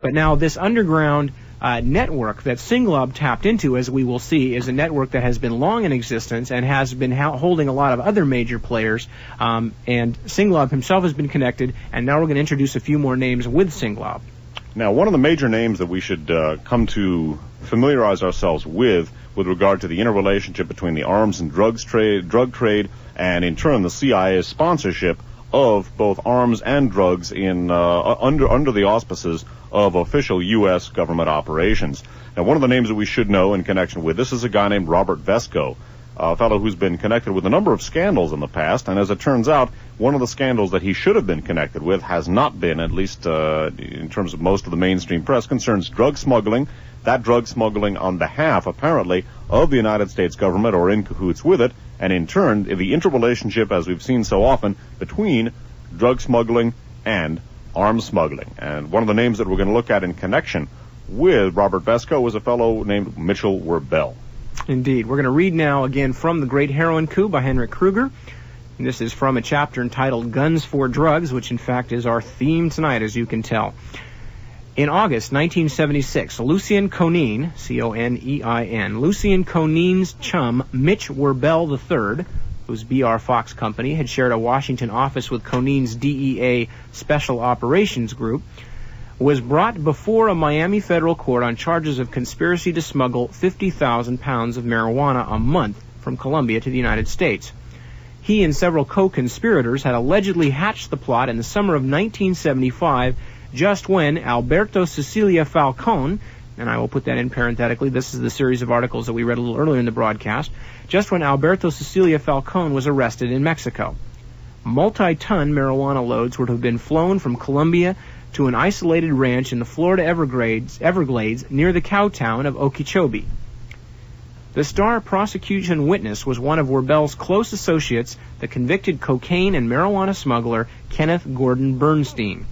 But now this underground network that Singlaub tapped into, as we will see, is a network that has been long in existence and has been holding a lot of other major players. And Singlaub himself has been connected, and now we're going to introduce a few more names with Singlaub. Now, one of the major names that we should come to familiarize ourselves with regard to the interrelationship between the arms and drug trade, and in turn the CIA's sponsorship of both arms and drugs in under the auspices of official U.S. government operations. Now, one of the names that we should know in connection with this is a guy named Robert Vesco, a fellow who's been connected with a number of scandals in the past, and as it turns out, one of the scandals that he should have been connected with has not been, at least in terms of most of the mainstream press, concerns drug smuggling. That drug smuggling on behalf, apparently, of the United States government or in cahoots with it, and in turn, the interrelationship, as we've seen so often, between drug smuggling and arms smuggling. And one of the names that we're going to look at in connection with Robert Vesco was a fellow named Mitchell Werbel. Indeed. We're going to read now again from The Great Heroin Coup by Henrik Kruger. And this is from a chapter entitled Guns for Drugs, which in fact is our theme tonight, as you can tell. In August 1976, Lucien Conein, C-O-N-E-I-N, Lucien Conein's chum, Mitch Werbel III, whose B.R. Fox Company had shared a Washington office with Conein's DEA Special Operations Group, was brought before a Miami federal court on charges of conspiracy to smuggle 50,000 pounds of marijuana a month from Colombia to the United States. He and several co-conspirators had allegedly hatched the plot in the summer of 1975, just when Alberto Cecilia Falcón, and I will put that in parenthetically, this is the series of articles that we read a little earlier in the broadcast, just when Alberto Cecilia Falcón was arrested in Mexico. Multi-ton marijuana loads were to have been flown from Colombia to an isolated ranch in the Florida Everglades near the cow town of Okeechobee. The star prosecution witness was one of Werbel's close associates, the convicted cocaine and marijuana smuggler Kenneth Gordon Bernstein.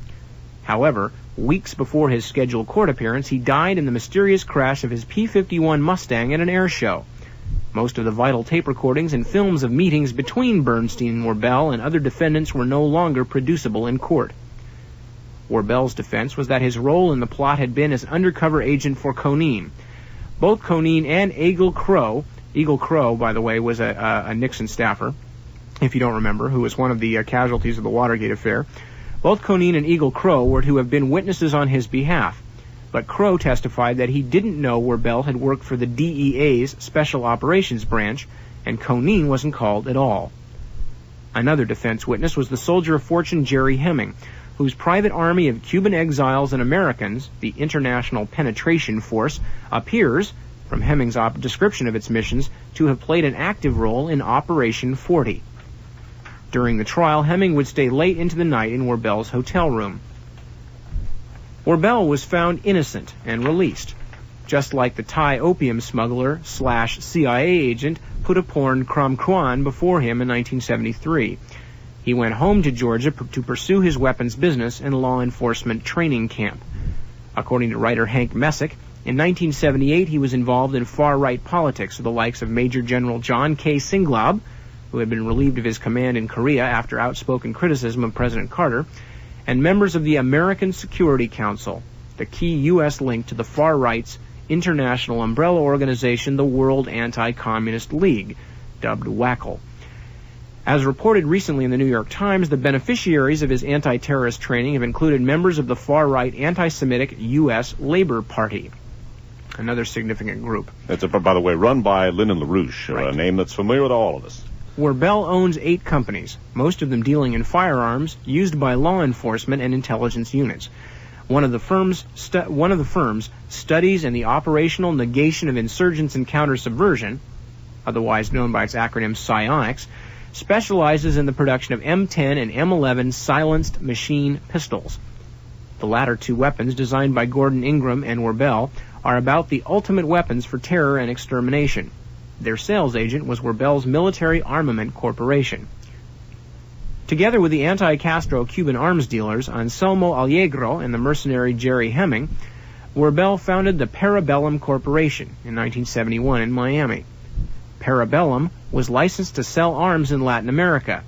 However, weeks before his scheduled court appearance, he died in the mysterious crash of his P-51 Mustang at an air show. Most of the vital tape recordings and films of meetings between Bernstein and Werbel and other defendants were no longer producible in court. Werbel's defense was that his role in the plot had been as undercover agent for Conein. Both Conein and Eagle Crow, by the way, was a Nixon staffer, if you don't remember, who was one of the casualties of the Watergate affair. Both Conein and Eagle Crow were to have been witnesses on his behalf, but Crow testified that he didn't know Werbel had worked for the DEA's Special Operations Branch, and Conein wasn't called at all. Another defense witness was the soldier of fortune Gerry Hemming, whose private army of Cuban exiles and Americans, the International Penetration Force, appears, from Hemming's description of its missions, to have played an active role in Operation 40. During the trial, Hemming would stay late into the night in Werbel's hotel room. Werbel was found innocent and released, just like the Thai opium smuggler / CIA agent Puttaporn Kramkwan before him in 1973. He went home to Georgia to pursue his weapons business and law enforcement training camp. According to writer Hank Messick, in 1978 he was involved in far-right politics with the likes of Major General John K. Singlaub, who had been relieved of his command in Korea after outspoken criticism of President Carter, and members of the American Security Council, the key U.S. link to the far-right's international umbrella organization, the World Anti-Communist League, dubbed WACL. As reported recently in the New York Times, the beneficiaries of his anti-terrorist training have included members of the far-right anti-Semitic U.S. Labor Party, another significant group. It's, by the way, run by Lyndon LaRouche, right. A name that's familiar with all of us. Werbel owns 8 companies, most of them dealing in firearms used by law enforcement and intelligence units. One of the firms studies in the operational negation of insurgents and counter-subversion, otherwise known by its acronym Psionics, specializes in the production of M10 and M11 silenced machine pistols. The latter 2 weapons, designed by Gordon Ingram and Werbel, are about the ultimate weapons for terror and extermination. Their sales agent was Werbel's Military Armament Corporation. Together with the anti-Castro Cuban arms dealers Anselmo Allegro and the mercenary Gerry Hemming, Werbel founded the Parabellum Corporation in 1971 in Miami. Parabellum was licensed to sell arms in Latin America.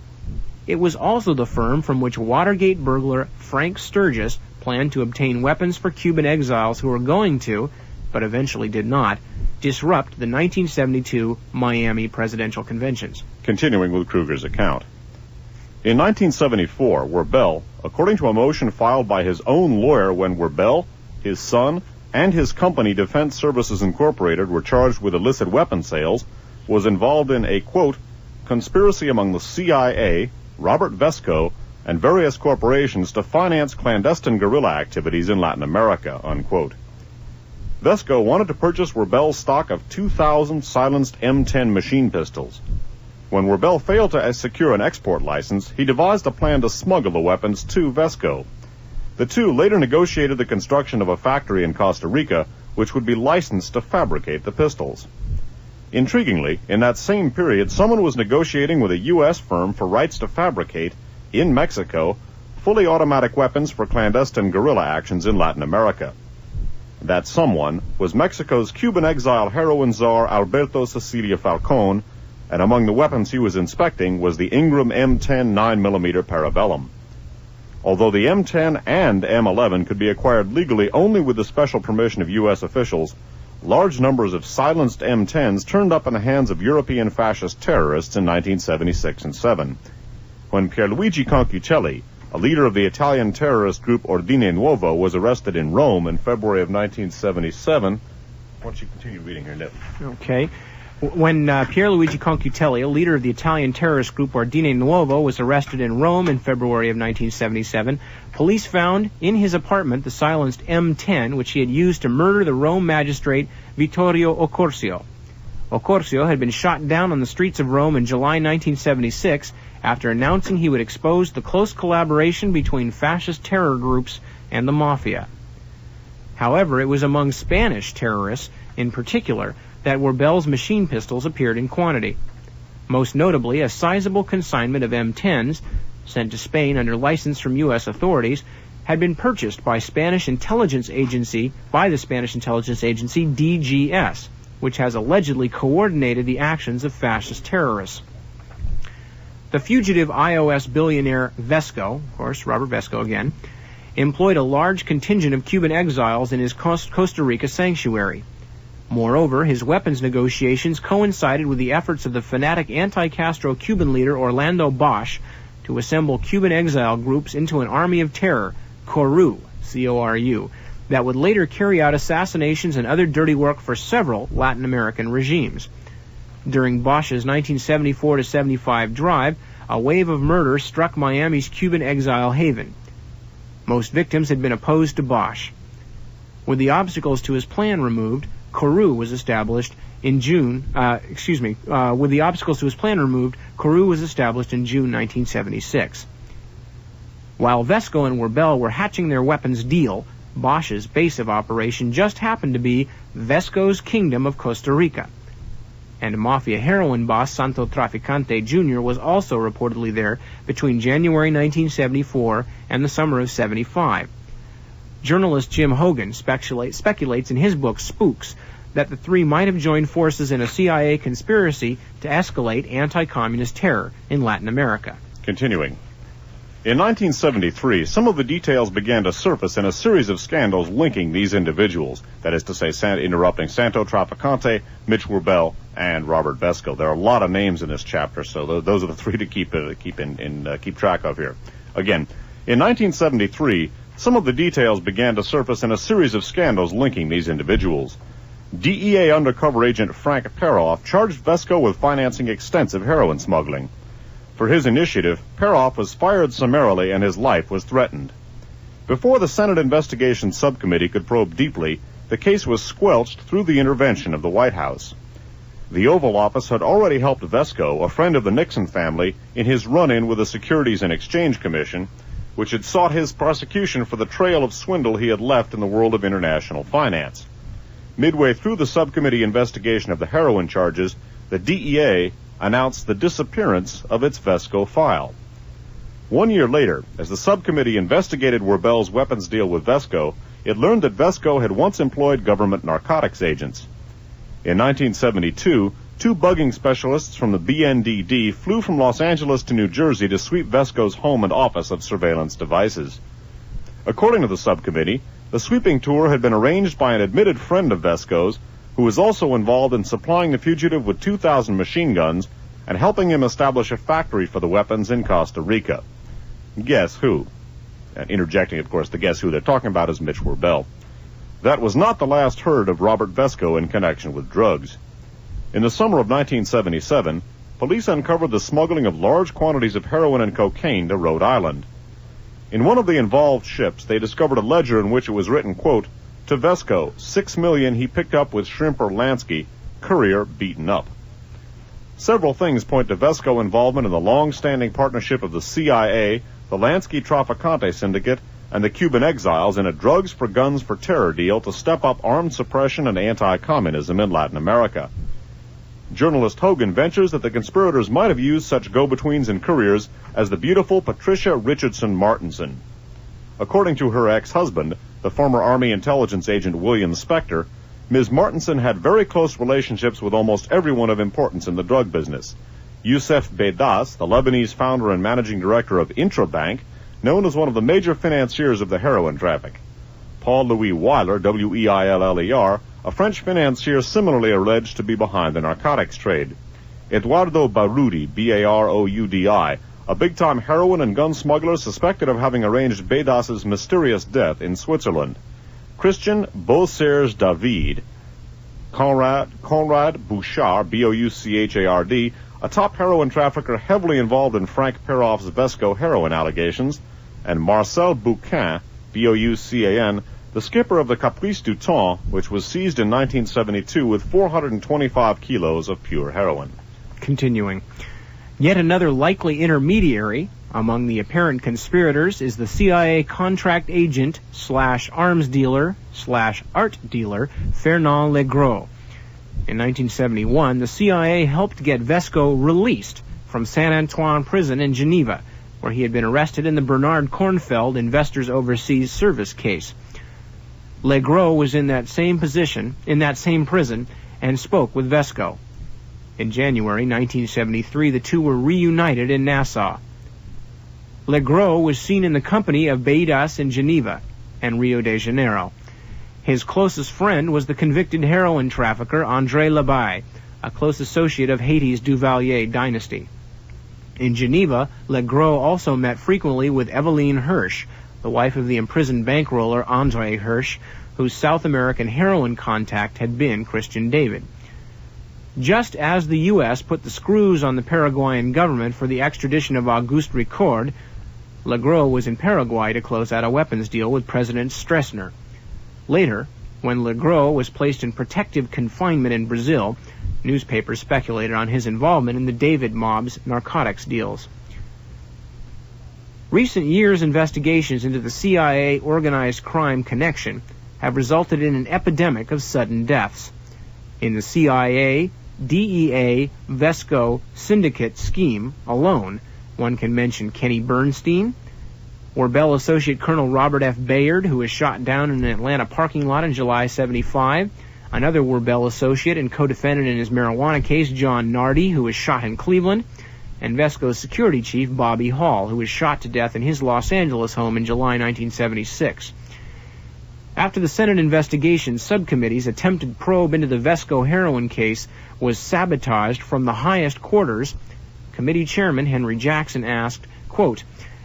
It was also the firm from which Watergate burglar Frank Sturgis planned to obtain weapons for Cuban exiles who were going to, but eventually did not, disrupt the 1972 Miami presidential conventions. Continuing with Kruger's account. In 1974, Werbel, according to a motion filed by his own lawyer when Werbel, his son, and his company Defense Services Incorporated were charged with illicit weapon sales, was involved in a, quote, conspiracy among the CIA, Robert Vesco, and various corporations to finance clandestine guerrilla activities in Latin America, unquote. Vesco wanted to purchase Werbel's stock of 2,000 silenced M10 machine pistols. When Werbel failed to secure an export license, he devised a plan to smuggle the weapons to Vesco. The two later negotiated the construction of a factory in Costa Rica, which would be licensed to fabricate the pistols. Intriguingly, in that same period, someone was negotiating with a U.S. firm for rights to fabricate, in Mexico, fully automatic weapons for clandestine guerrilla actions in Latin America. That someone was Mexico's Cuban exile heroin czar Alberto Cecilia Falcón, and among the weapons he was inspecting was the Ingram M10 9mm Parabellum. Although the M10 and M11 could be acquired legally only with the special permission of U.S. officials, large numbers of silenced M10s turned up in the hands of European fascist terrorists in 1976 and 7. When Pierluigi Concucelli, a leader of the Italian terrorist group Ordine Nuovo, was arrested in Rome in February of 1977. Why don't you continue reading here, Nip? Okay. When Pierluigi Concucelli, a leader of the Italian terrorist group Ordine Nuovo, was arrested in Rome in February of 1977, police found in his apartment the silenced M10, which he had used to murder the Rome magistrate Vittorio Occorsio. Occorsio had been shot down on the streets of Rome in July 1976 after announcing he would expose the close collaboration between fascist terror groups and the mafia. However, it was among Spanish terrorists, in particular, that Werbel's machine pistols appeared in quantity. Most notably, a sizable consignment of M10s, sent to Spain under license from U.S. authorities, had been purchased by the Spanish intelligence agency DGS, which has allegedly coordinated the actions of fascist terrorists. The fugitive iOS billionaire Vesco, of course, Robert Vesco again, employed a large contingent of Cuban exiles in his Costa Rica sanctuary. Moreover, his weapons negotiations coincided with the efforts of the fanatic anti-Castro Cuban leader Orlando Bosch to assemble Cuban exile groups into an army of terror, CORU, C-O-R-U, that would later carry out assassinations and other dirty work for several Latin American regimes. During Bosch's 1974-75 drive, a wave of murder struck Miami's Cuban exile haven. Most victims had been opposed to Bosch. With the obstacles to his plan removed, CORU was established in June 1976. While Vesco and Werbel were hatching their weapons deal, Bosch's base of operation just happened to be Vesco's Kingdom of Costa Rica. And Mafia heroin boss Santo Traficante Jr. was also reportedly there between January 1974 and the summer of 75. Journalist Jim Hogan speculates in his book Spooks that the three might have joined forces in a CIA conspiracy to escalate anti-communist terror in Latin America. Continuing. In 1973, some of the details began to surface in a series of scandals linking these individuals, that is to say, interrupting Santo Traficante, Mitch Werbel, and Robert Vesco. There are a lot of names in this chapter, so those are the three to keep track of here. Again, in 1973, some of the details began to surface in a series of scandals linking these individuals. DEA undercover agent Frank Peroff charged Vesco with financing extensive heroin smuggling. For his initiative, Peroff was fired summarily and his life was threatened. Before the Senate Investigation Subcommittee could probe deeply, the case was squelched through the intervention of the White House. The Oval Office had already helped Vesco, a friend of the Nixon family, in his run-in with the Securities and Exchange Commission, which had sought his prosecution for the trail of swindle he had left in the world of international finance. Midway through the subcommittee investigation of the heroin charges, the DEA announced the disappearance of its Vesco file. 1 year later, as the subcommittee investigated Werbel's weapons deal with Vesco, it learned that Vesco had once employed government narcotics agents. In 1972, two bugging specialists from the BNDD flew from Los Angeles to New Jersey to sweep Vesco's home and office of surveillance devices. According to the subcommittee, the sweeping tour had been arranged by an admitted friend of Vesco's, who was also involved in supplying the fugitive with 2,000 machine guns and helping him establish a factory for the weapons in Costa Rica. Guess who? And interjecting, of course, the guess who they're talking about is Mitch Warbell. That was not the last heard of Robert Vesco in connection with drugs. In the summer of 1977, police uncovered the smuggling of large quantities of heroin and cocaine to Rhode Island. In one of the involved ships, they discovered a ledger in which it was written, quote, "To Vesco, $6 million he picked up with Shrimper Lansky, courier beaten up." Several things point to Vesco involvement in the long-standing partnership of the CIA, the Lansky Traficante Syndicate, and the Cuban exiles in a drugs for guns for terror deal to step up armed suppression and anti-communism in Latin America. Journalist Hogan ventures that the conspirators might have used such go-betweens and couriers as the beautiful Patricia Richardson Martinson. According to her ex-husband, the former Army intelligence agent William Spector, Ms. Martinson had very close relationships with almost everyone of importance in the drug business. Youssef Bedas, the Lebanese founder and managing director of Intrabank, known as one of the major financiers of the heroin traffic. Paul-Louis Weiler, W-E-I-L-L-E-R, a French financier similarly alleged to be behind the narcotics trade. Eduardo Barudi, B-A-R-O-U-D-I, a big-time heroin and gun smuggler suspected of having arranged Bedas's mysterious death in Switzerland. Christian Beauserge David, Conrad Bouchard, B-O-U-C-H-A-R-D, a top heroin trafficker heavily involved in Frank Peroff's Vesco heroin allegations, and Marcel Boucan, B-O-U-C-A-N, the skipper of the Caprice du Temps, which was seized in 1972 with 425 kilos of pure heroin. Continuing. Yet another likely intermediary among the apparent conspirators is the CIA contract agent / arms dealer / art dealer Fernand Legros. In 1971, the CIA helped get Vesco released from Saint Antoine prison in Geneva, where he had been arrested in the Bernard Kornfeld Investors Overseas Service case. Legros was in that same prison, and spoke with Vesco. In January 1973, the two were reunited in Nassau. Legros was seen in the company of Bedas in Geneva and Rio de Janeiro. His closest friend was the convicted heroin trafficker André Labaye, a close associate of Haiti's Duvalier dynasty. In Geneva, Legros also met frequently with Eveline Hirsch, the wife of the imprisoned bankroller André Hirsch, whose South American heroin contact had been Christian David. Just as the U.S. put the screws on the Paraguayan government for the extradition of Auguste Ricord, Legros was in Paraguay to close out a weapons deal with President Stroessner. Later, when Legros was placed in protective confinement in Brazil, newspapers speculated on his involvement in the David mob's narcotics deals. Recent years' investigations into the CIA organized crime connection have resulted in an epidemic of sudden deaths. In the CIA, DEA, Vesco syndicate scheme alone, one can mention Kenny Bernstein, Warbell associate Colonel Robert F. Bayard, who was shot down in an Atlanta parking lot in July 75, another Warbell associate and co-defendant in his marijuana case, John Nardi, who was shot in Cleveland, and Vesco's security chief, Bobby Hall, who was shot to death in his Los Angeles home in July 1976. After the Senate investigation subcommittee's attempted probe into the Vesco heroin case was sabotaged from the highest quarters, committee chairman Henry Jackson asked, quote,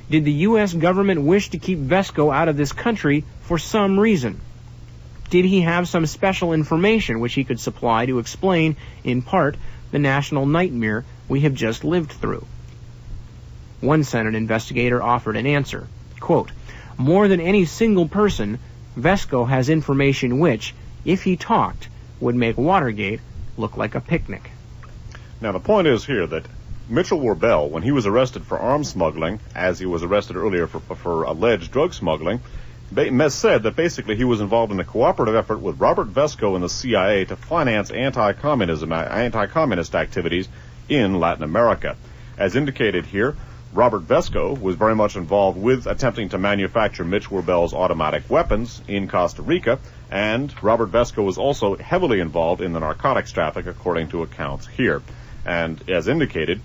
"Did the U.S. government wish to keep Vesco out of this country for some reason? Did he have some special information which he could supply to explain, in part, the national nightmare we have just lived through?" One Senate investigator offered an answer, quote, "More than any single person, Vesco has information which, if he talked, would make Watergate look like a picnic." Now, the point is here that Mitchell Warbell, when he was arrested for arms smuggling, as he was arrested earlier for alleged drug smuggling, said that basically he was involved in a cooperative effort with Robert Vesco and the CIA to finance anti-communist activities in Latin America. As indicated here, Robert Vesco was very much involved with attempting to manufacture Mitch Warbell's automatic weapons in Costa Rica, and Robert Vesco was also heavily involved in the narcotics traffic, according to accounts here. And as indicated,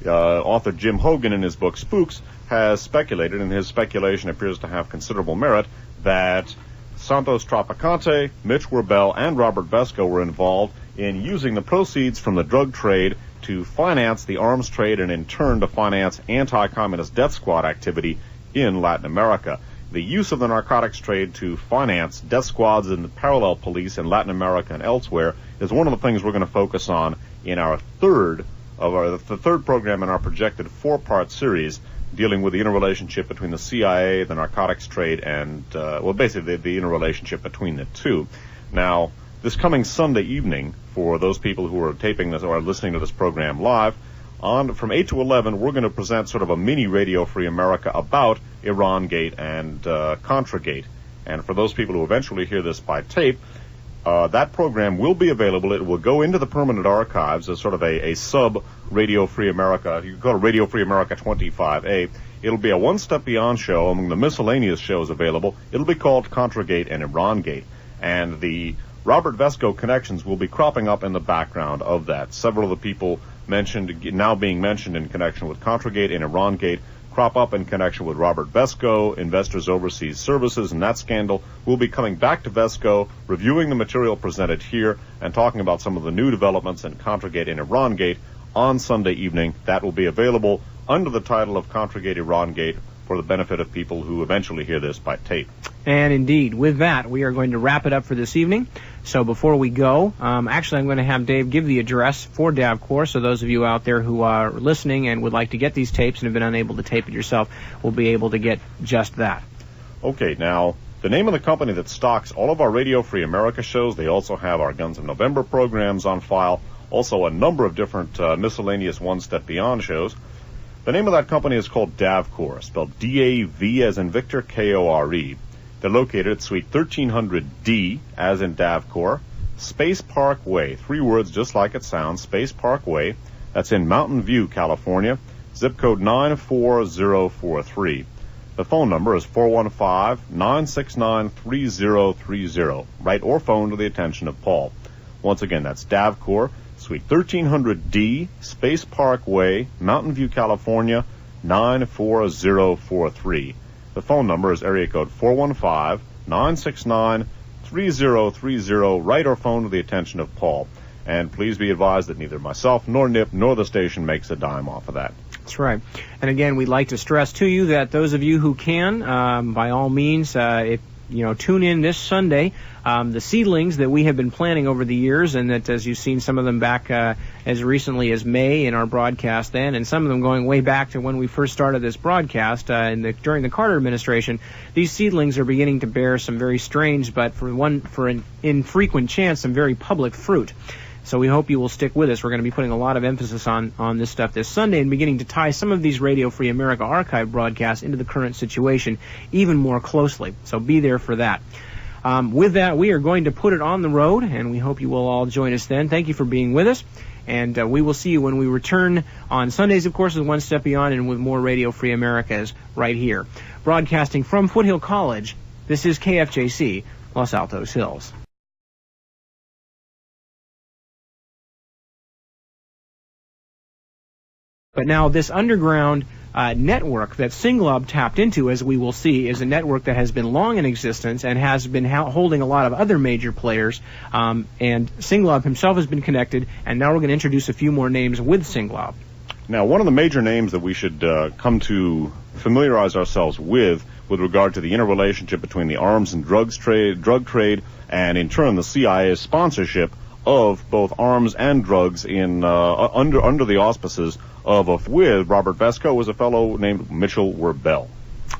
author Jim Hogan in his book Spooks has speculated, and his speculation appears to have considerable merit, that Santos Trapacante, Mitch Werbel, and Robert Vesco were involved in using the proceeds from the drug trade to finance the arms trade and in turn to finance anti-communist death squad activity in Latin America. The use of the narcotics trade to finance death squads and the parallel police in Latin America and elsewhere is one of the things we're going to focus on in the third program in our projected four-part series dealing with the interrelationship between the CIA, the narcotics trade, and, basically the interrelationship between the two. Now, this coming Sunday evening, for those people who are taping this or are listening to this program live, from 8 to 11, we're going to present sort of a mini Radio Free America about Iran Gate and Contra Gate. And for those people who eventually hear this by tape, that program will be available. It will go into the permanent archives as sort of a sub Radio Free America. You can call it Radio Free America 25A. It'll be a one-step beyond show among the miscellaneous shows available. It'll be called Contra Gate and Iran Gate. And the Robert Vesco connections will be cropping up in the background of that. Several of the people now being mentioned in connection with Contra Gate and Iran Gate crop up in connection with Robert Vesco, Investors Overseas Services, and that scandal. We'll be coming back to Vesco, reviewing the material presented here, and talking about some of the new developments in Contra Gate and Iran Gate on Sunday evening. That will be available under the title of Contra Gate, Iran Gate for the benefit of people who eventually hear this by tape. And indeed, with that, we are going to wrap it up for this evening. So before we go, actually I'm going to have Dave give the address for DAVCOR, so those of you out there who are listening and would like to get these tapes and have been unable to tape it yourself will be able to get just that. Okay, now, the name of the company that stocks all of our Radio Free America shows, they also have our Guns of November programs on file, also a number of different miscellaneous One Step Beyond shows. The name of that company is called DAVCOR, spelled D-A-V as in Victor, K-O-R-E. They're located at Suite 1300D, as in DAVCOR, Space Park Way, 3 words just like it sounds, Space Park Way. That's in Mountain View, California, zip code 94043. The phone number is 415-969-3030. Write or phone to the attention of Paul. Once again, that's DAVCOR, Suite 1300D, Space Park Way, Mountain View, California, 94043. The phone number is area code 415-969-3030. Write or phone to the attention of Paul. And please be advised that neither myself nor Nip nor the station makes a dime off of that. That's right. And again, we'd like to stress to you that those of you who can, by all means, tune in this Sunday. The seedlings that we have been planning over the years, and that, as you've seen some of them back as recently as May in our broadcast then, and some of them going way back to when we first started this broadcast during the Carter administration, these seedlings are beginning to bear some very strange, but for an infrequent chance, some very public fruit. So we hope you will stick with us. We're going to be putting a lot of emphasis on this stuff this Sunday and beginning to tie some of these Radio Free America archive broadcasts into the current situation even more closely. So be there for that. With that, we are going to put it on the road, and we hope you will all join us then. Thank you for being with us, and we will see you when we return on Sundays, of course, with One Step Beyond and with more Radio Free Americas right here. Broadcasting from Foothill College, this is KFJC, Los Altos Hills. But now this underground network that Singlob tapped into, as we will see, is a network that has been long in existence and has been holding a lot of other major players. And Singlob himself has been connected, and now we're going to introduce a few more names with Singlob. Now, one of the major names that we should come to familiarize ourselves with regard to the interrelationship between the arms and drug trade, and in turn the CIA's sponsorship of both arms and drugs in under the auspices with Robert Vesco was a fellow named Mitchell Werbel.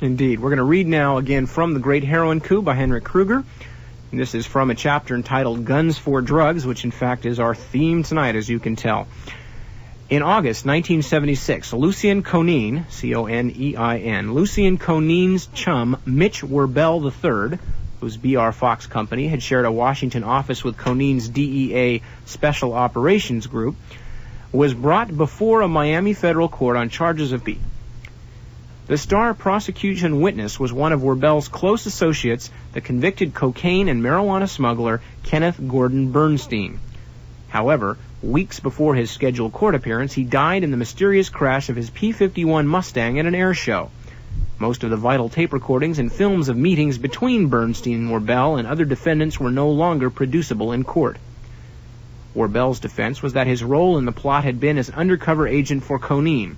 Indeed. We're going to read now again from The Great Heroin Coup by Henrik Kruger. And this is from a chapter entitled Guns for Drugs, which in fact is our theme tonight, as you can tell. In August 1976, Lucien Conein, C-O-N-E-I-N, Lucien Conein's chum, Mitch Werbel III, whose B.R. Fox company had shared a Washington office with Conein's DEA Special Operations Group, was brought before a Miami federal court on charges of B. The star prosecution witness was one of Werbel's close associates, the convicted cocaine and marijuana smuggler Kenneth Gordon Bernstein. However, weeks before his scheduled court appearance, he died in the mysterious crash of his P-51 Mustang at an air show. Most of the vital tape recordings and films of meetings between Bernstein, Warbel, and other defendants were no longer producible in court. Warbel's defense was that his role in the plot had been as undercover agent for Conin.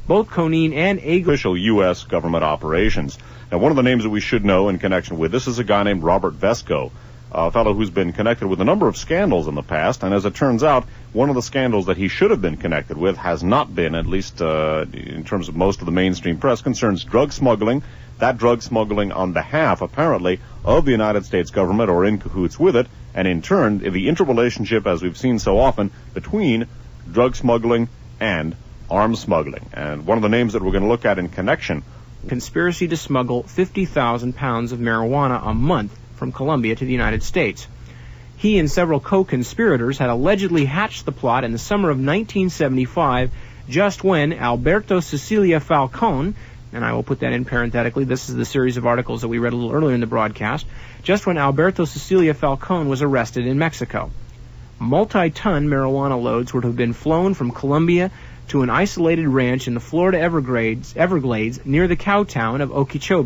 Both Conin and official U.S. government operations. Now, one of the names that we should know in connection with this is a guy named Robert Vesco, a fellow who's been connected with a number of scandals in the past, and as it turns out, one of the scandals that he should have been connected with has not been, at least in terms of most of the mainstream press, concerns drug smuggling. That drug smuggling on behalf, apparently, of the United States government or in cahoots with it, and in turn, the interrelationship, as we've seen so often, between drug smuggling and arms smuggling. And one of the names that we're going to look at in connection. Conspiracy to smuggle 50,000 pounds of marijuana a month from Colombia to the United States. He and several co-conspirators had allegedly hatched the plot in the summer of 1975, just when Alberto Cecilia Falcón, and I will put that in parenthetically, this is the series of articles that we read a little earlier in the broadcast, just when Alberto Cecilia Falcón was arrested in Mexico. Multi-ton marijuana loads were to have been flown from Colombia to an isolated ranch in the Florida Everglades near the cow town of Okeechobee.